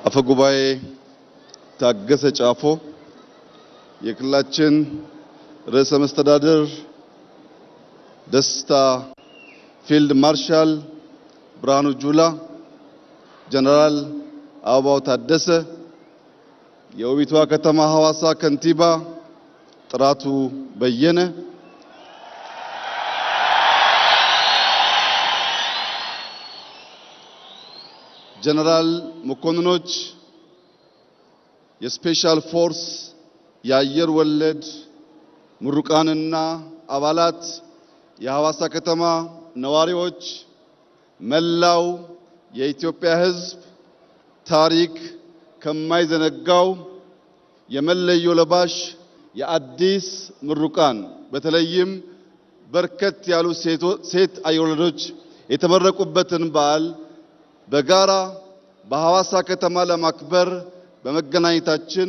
አፈጉባኤ ታገሰ ጫፎ፣ የክልላችን ርዕሰ መስተዳድር ደስታ ፊልድ ማርሻል ብርሃኑ ጁላ፣ ጀነራል አበባው ታደሰ፣ የውቢቷ ከተማ ሐዋሳ ከንቲባ ጥራቱ በየነ፣ ጀነራል መኮንኖች፣ የስፔሻል ፎርስ የአየር ወለድ ምሩቃንና አባላት፣ የሐዋሳ ከተማ ነዋሪዎች፣ መላው የኢትዮጵያ ሕዝብ ታሪክ ከማይዘነጋው የመለዮ ለባሽ የአዲስ ምሩቃን በተለይም በርከት ያሉ ሴት አየር ወለዶች የተመረቁበትን በዓል በጋራ በሐዋሳ ከተማ ለማክበር በመገናኘታችን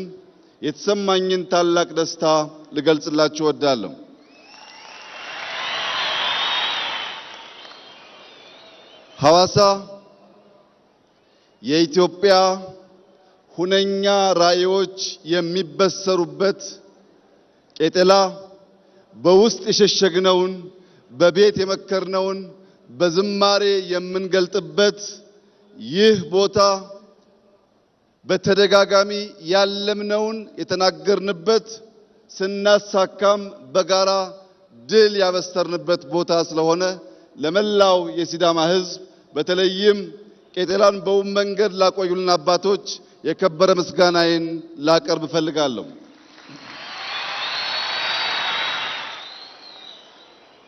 የተሰማኝን ታላቅ ደስታ ልገልጽላችሁ እወዳለሁ። ሐዋሳ የኢትዮጵያ ሁነኛ ራዕዮች የሚበሰሩበት፣ ቄጠላ በውስጥ የሸሸግነውን በቤት የመከርነውን በዝማሬ የምንገልጥበት፣ ይህ ቦታ በተደጋጋሚ ያለምነውን የተናገርንበት ስናሳካም በጋራ ድል ያበሰርንበት ቦታ ስለሆነ ለመላው የሲዳማ ሕዝብ በተለይም ቄጠላን በውብ መንገድ ላቆዩልን አባቶች የከበረ ምስጋናዬን ላቀርብ እፈልጋለሁ።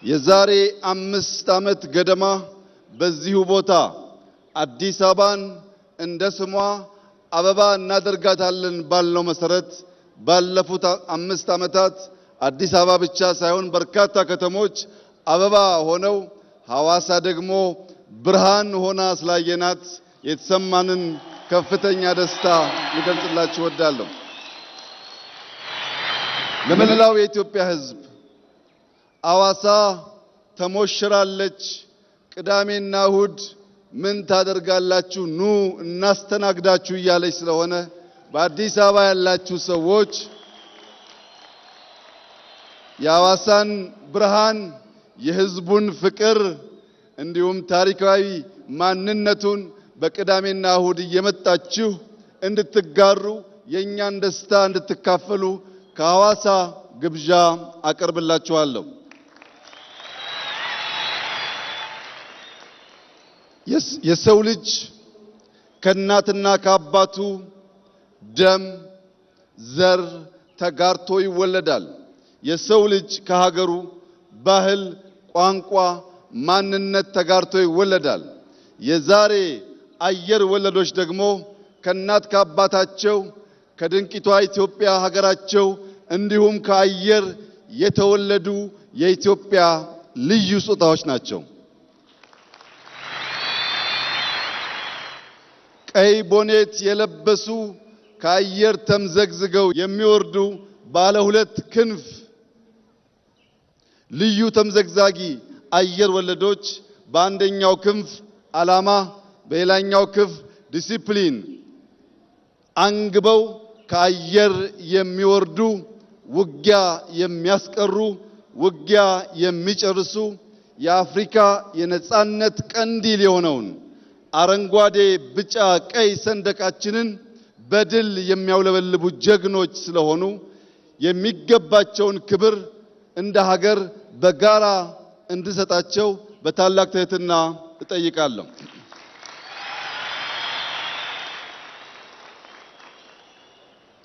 የዛሬ 5 ዓመት ገደማ በዚሁ ቦታ አዲስ አበባን እንደ ስሟ አበባ እናደርጋታለን ባልነው መሰረት ባለፉት 5 ዓመታት አዲስ አበባ ብቻ ሳይሆን በርካታ ከተሞች አበባ ሆነው ሐዋሳ ደግሞ ብርሃን ሆና ስላየናት የተሰማንን ከፍተኛ ደስታ ልገልጽላችሁ እወዳለሁ። ለመላው የኢትዮጵያ ሕዝብ ሐዋሳ ተሞሽራለች። ቅዳሜና እሁድ ምን ታደርጋላችሁ? ኑ እናስተናግዳችሁ እያለች ስለሆነ በአዲስ አበባ ያላችሁ ሰዎች የሐዋሳን ብርሃን፣ የሕዝቡን ፍቅር እንዲሁም ታሪካዊ ማንነቱን በቅዳሜና እሁድ እየመጣችሁ እንድትጋሩ የእኛን ደስታ እንድትካፈሉ ከሐዋሳ ግብዣ አቀርብላችኋለሁ። የሰው ልጅ ከእናትና ከአባቱ ደም ዘር ተጋርቶ ይወለዳል። የሰው ልጅ ከሀገሩ ባህል፣ ቋንቋ፣ ማንነት ተጋርቶ ይወለዳል። የዛሬ አየር ወለዶች ደግሞ ከእናት ከአባታቸው ከድንቂቷ ኢትዮጵያ ሀገራቸው እንዲሁም ከአየር የተወለዱ የኢትዮጵያ ልዩ ስጦታዎች ናቸው። ቀይ ቦኔት የለበሱ ከአየር ተምዘግዝገው የሚወርዱ ባለ 2 ክንፍ ልዩ ተምዘግዛጊ አየር ወለዶች በአንደኛው ክንፍ ዓላማ፣ በሌላኛው ክንፍ ዲሲፕሊን አንግበው ከአየር የሚወርዱ ውጊያ የሚያስቀሩ ውጊያ የሚጨርሱ የአፍሪካ የነጻነት ቀንዲል የሆነውን አረንጓዴ፣ ቢጫ፣ ቀይ ሰንደቃችንን በድል የሚያውለበልቡ ጀግኖች ስለሆኑ የሚገባቸውን ክብር እንደ ሀገር በጋራ እንድሰጣቸው በታላቅ ትህትና እጠይቃለሁ።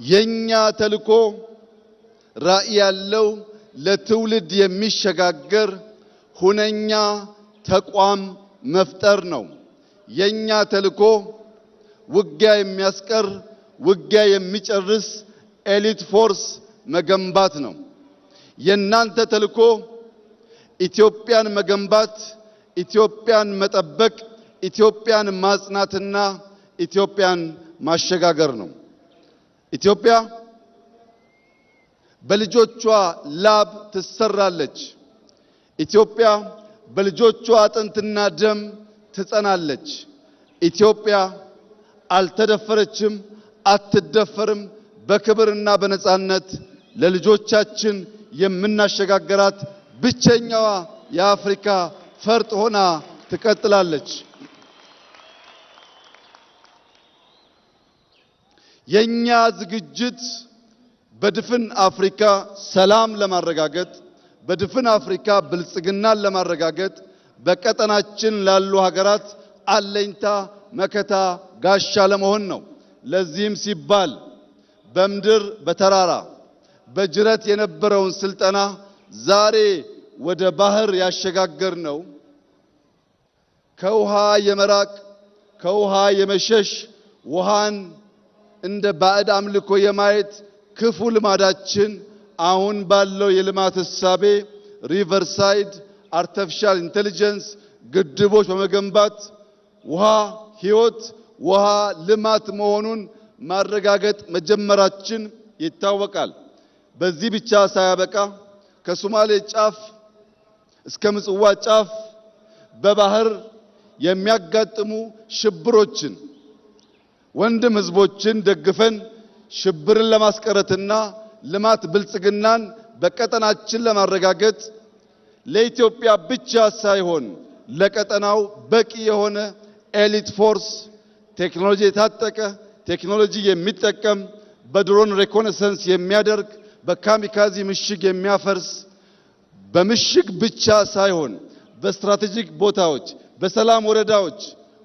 የኛ ተልዕኮ ራዕይ ያለው ለትውልድ የሚሸጋገር ሁነኛ ተቋም መፍጠር ነው። የኛ ተልዕኮ ውጊያ የሚያስቀር ውጊያ የሚጨርስ ኤሊት ፎርስ መገንባት ነው። የናንተ ተልዕኮ ኢትዮጵያን መገንባት፣ ኢትዮጵያን መጠበቅ፣ ኢትዮጵያን ማጽናትና ኢትዮጵያን ማሸጋገር ነው። ኢትዮጵያ በልጆቿ ላብ ትሰራለች። ኢትዮጵያ በልጆቿ አጥንትና ደም ትጸናለች። ኢትዮጵያ አልተደፈረችም፣ አትደፈርም። በክብርና በነጻነት ለልጆቻችን የምናሸጋገራት ብቸኛዋ የአፍሪካ ፈርጥ ሆና ትቀጥላለች። የኛ ዝግጅት በድፍን አፍሪካ ሰላም ለማረጋገጥ፣ በድፍን አፍሪካ ብልጽግናን ለማረጋገጥ፣ በቀጠናችን ላሉ ሀገራት አለኝታ መከታ ጋሻ ለመሆን ነው። ለዚህም ሲባል በምድር በተራራ በጅረት የነበረውን ስልጠና ዛሬ ወደ ባህር ያሸጋገር ነው። ከውሃ የመራቅ ከውሃ የመሸሽ ውሃን እንደ ባዕድ አምልኮ የማየት ክፉ ልማዳችን አሁን ባለው የልማት እሳቤ ሪቨርሳይድ አርቲፊሻል ኢንተለጀንስ ግድቦች በመገንባት ውሃ ሕይወት ውሃ ልማት መሆኑን ማረጋገጥ መጀመራችን ይታወቃል። በዚህ ብቻ ሳያበቃ ከሶማሌ ጫፍ እስከ ምጽዋ ጫፍ በባህር የሚያጋጥሙ ሽብሮችን ወንድም ህዝቦችን ደግፈን ሽብርን ለማስቀረትና ልማት ብልጽግናን በቀጠናችን ለማረጋገጥ ለኢትዮጵያ ብቻ ሳይሆን ለቀጠናው በቂ የሆነ ኤሊት ፎርስ ቴክኖሎጂ የታጠቀ ቴክኖሎጂ የሚጠቀም በድሮን ሪኮነሰንስ የሚያደርግ በካሚካዚ ምሽግ የሚያፈርስ በምሽግ ብቻ ሳይሆን በስትራቴጂክ ቦታዎች በሰላም ወረዳዎች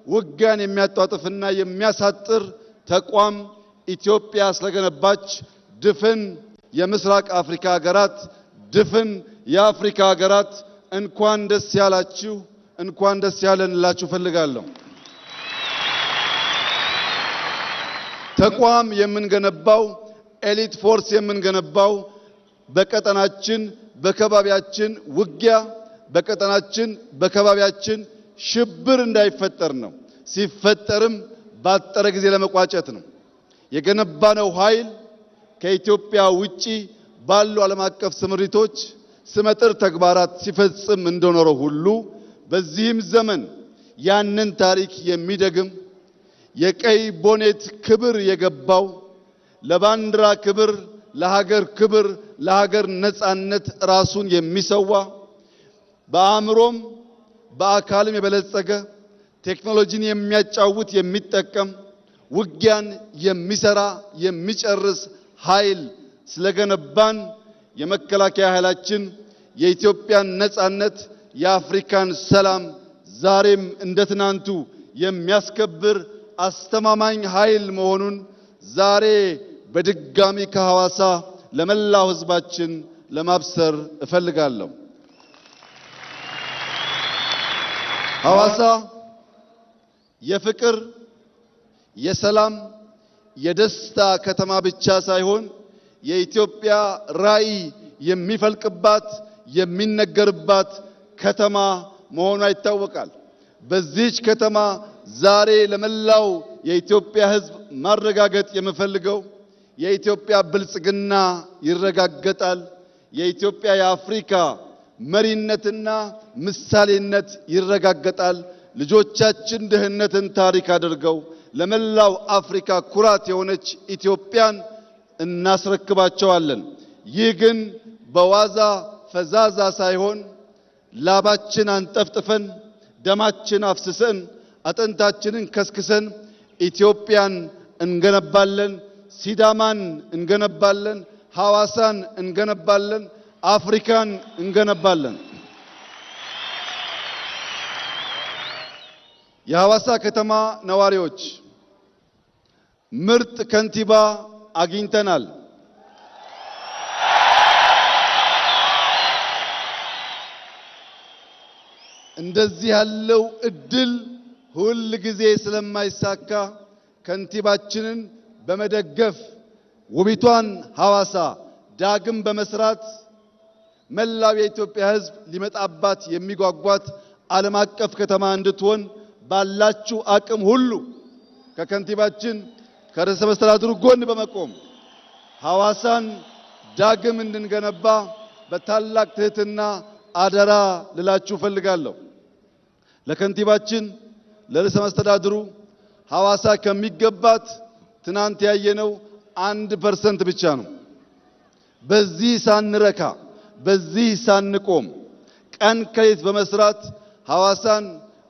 ውጊያን የሚያጧጥፍና የሚያሳጥር ተቋም ኢትዮጵያ ስለገነባች ድፍን የምስራቅ አፍሪካ ሀገራት ድፍን የአፍሪካ ሀገራት እንኳን ደስ ያላችሁ እንኳን ደስ ያለን እላችሁ ፈልጋለሁ። ተቋም የምንገነባው ኤሊት ፎርስ የምንገነባው በቀጠናችን በከባቢያችን ውጊያ በቀጠናችን በከባቢያችን ሽብር እንዳይፈጠር ነው። ሲፈጠርም ባጠረ ጊዜ ለመቋጨት ነው። የገነባነው ኃይል ከኢትዮጵያ ውጪ ባሉ ዓለም አቀፍ ስምሪቶች ስመጥር ተግባራት ሲፈጽም እንደኖረው ሁሉ በዚህም ዘመን ያንን ታሪክ የሚደግም የቀይ ቦኔት ክብር የገባው ለባንዲራ ክብር ለሀገር ክብር ለሀገር ነጻነት ራሱን የሚሰዋ በአእምሮም በአካልም የበለጸገ ቴክኖሎጂን የሚያጫውት የሚጠቀም ውጊያን የሚሰራ የሚጨርስ ኃይል ስለገነባን የመከላከያ ኃይላችን የኢትዮጵያን ነጻነት የአፍሪካን ሰላም ዛሬም እንደ ትናንቱ የሚያስከብር አስተማማኝ ኃይል መሆኑን ዛሬ በድጋሚ ከሐዋሳ ለመላው ሕዝባችን ለማብሰር እፈልጋለሁ። ሐዋሳ የፍቅር የሰላም የደስታ ከተማ ብቻ ሳይሆን የኢትዮጵያ ራዕይ የሚፈልቅባት የሚነገርባት ከተማ መሆኗ ይታወቃል። በዚህች ከተማ ዛሬ ለመላው የኢትዮጵያ ሕዝብ ማረጋገጥ የምፈልገው የኢትዮጵያ ብልጽግና ይረጋገጣል። የኢትዮጵያ የአፍሪካ መሪነትና ምሳሌነት ይረጋገጣል። ልጆቻችን ድህነትን ታሪክ አድርገው ለመላው አፍሪካ ኩራት የሆነች ኢትዮጵያን እናስረክባቸዋለን። ይህ ግን በዋዛ ፈዛዛ ሳይሆን ላባችን አንጠፍጥፈን ደማችን አፍስሰን አጥንታችንን ከስክሰን ኢትዮጵያን እንገነባለን። ሲዳማን እንገነባለን። ሐዋሳን እንገነባለን። አፍሪካን እንገነባለን። የሐዋሳ ከተማ ነዋሪዎች ምርጥ ከንቲባ አግኝተናል። እንደዚህ ያለው እድል ሁል ጊዜ ስለማይሳካ ከንቲባችንን በመደገፍ ውቢቷን ሐዋሳ ዳግም በመስራት መላው የኢትዮጵያ ሕዝብ ሊመጣባት የሚጓጓት ዓለም አቀፍ ከተማ እንድትሆን ባላችሁ አቅም ሁሉ ከከንቲባችን ከርዕሰ መስተዳድሩ ጎን በመቆም ሐዋሳን ዳግም እንድንገነባ በታላቅ ትህትና አደራ ልላችሁ ፈልጋለሁ። ለከንቲባችን ለርዕሰ መስተዳድሩ ሐዋሳ ከሚገባት ትናንት ያየነው 1% ብቻ ነው። በዚህ ሳንረካ በዚህ ሳንቆም ቀን ከሌት በመስራት ሐዋሳን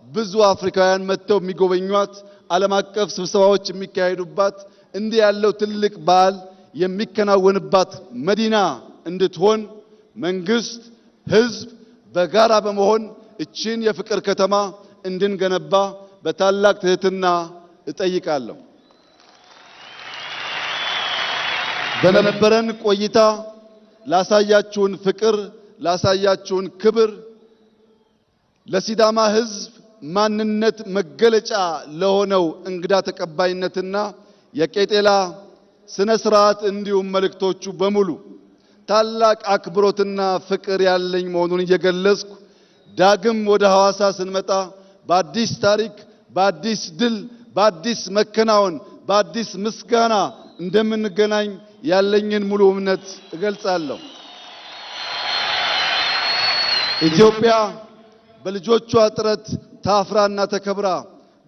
ብዙ አፍሪካውያን መጥተው የሚጎበኟት ዓለም አቀፍ ስብሰባዎች የሚካሄዱባት እንዲህ ያለው ትልቅ በዓል የሚከናወንባት መዲና እንድትሆን መንግስት፣ ህዝብ በጋራ በመሆን እቺን የፍቅር ከተማ እንድንገነባ በታላቅ ትህትና እጠይቃለሁ። በነበረን ቆይታ ላሳያችሁን ፍቅር፣ ላሳያችሁን ክብር፣ ለሲዳማ ህዝብ ማንነት መገለጫ ለሆነው እንግዳ ተቀባይነትና የቄጤላ ስነ ስርዓት እንዲሁም መልእክቶቹ በሙሉ ታላቅ አክብሮትና ፍቅር ያለኝ መሆኑን እየገለጽኩ ዳግም ወደ ሐዋሳ ስንመጣ በአዲስ ታሪክ፣ በአዲስ ድል፣ በአዲስ መከናወን፣ በአዲስ ምስጋና እንደምንገናኝ ያለኝን ሙሉ እምነት እገልጻለሁ። ኢትዮጵያ በልጆቿ ጥረት ታፍራና ተከብራ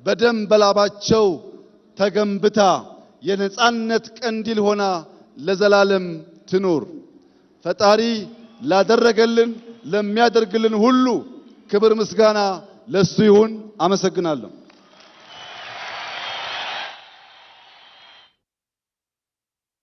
በደም በላባቸው ተገንብታ የነጻነት ቀንዲል ሆና ለዘላለም ትኑር። ፈጣሪ ላደረገልን ለሚያደርግልን ሁሉ ክብር ምስጋና ለሱ ይሁን። አመሰግናለሁ።